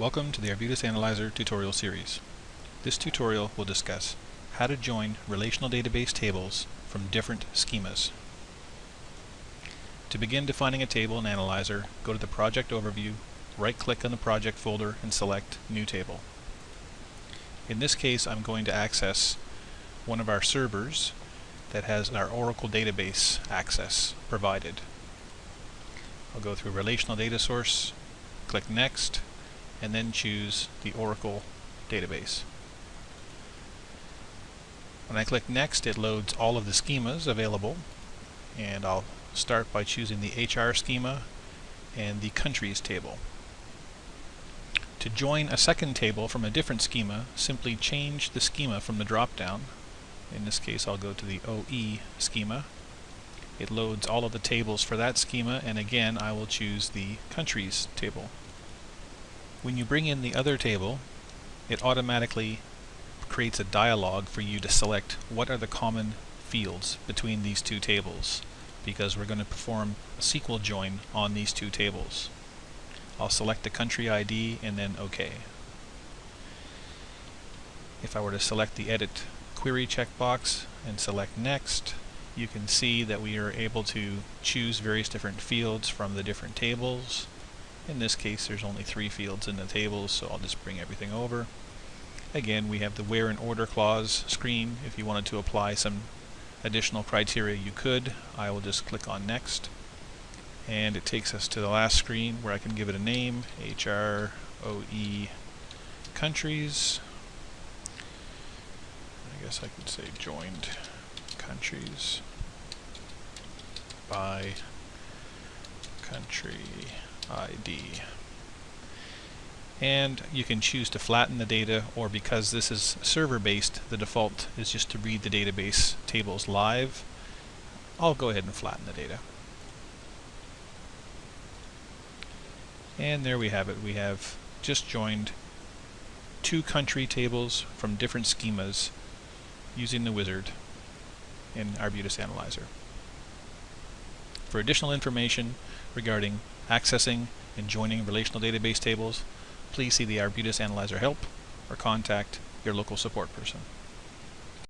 Welcome to the Arbutus Analyzer tutorial series. This tutorial will discuss how to join relational database tables from different schemas. To begin defining a table in Analyzer, go to the Project Overview, right-click on the project folder and select New Table. In this case, I'm going to access one of our servers that has our Oracle database access provided. I'll go through Relational Data Source, click Next, and then choose the Oracle database. When I click Next, it loads all of the schemas available, and I'll start by choosing the HR schema and the countries table. To join a second table from a different schema, simply change the schema from the drop-down. In this case, I'll go to the OE schema. It loads all of the tables for that schema, and again I will choose the countries table. When you bring in the other table, it automatically creates a dialog for you to select what are the common fields between these two tables, because we're going to perform a SQL join on these two tables. I'll select the country ID and then OK. If I were to select the Edit Query checkbox and select Next, you can see that we are able to choose various different fields from the different tables. In this case, there's only 3 fields in the tables, so I'll just bring everything over. Again, we have the Where in Order clause screen. If you wanted to apply some additional criteria, you could. I will just click on Next, and it takes us to the last screen where I can give it a name, HROE countries. I guess I could say joined countries by country ID. And you can choose to flatten the data, or because this is server-based, the default is just to read the database tables live. I'll go ahead and flatten the data. And there we have it. We have just joined 2 country tables from different schemas using the wizard in Arbutus Analyzer. For additional information regarding accessing and joining relational database tables, please see the Arbutus Analyzer help or contact your local support person.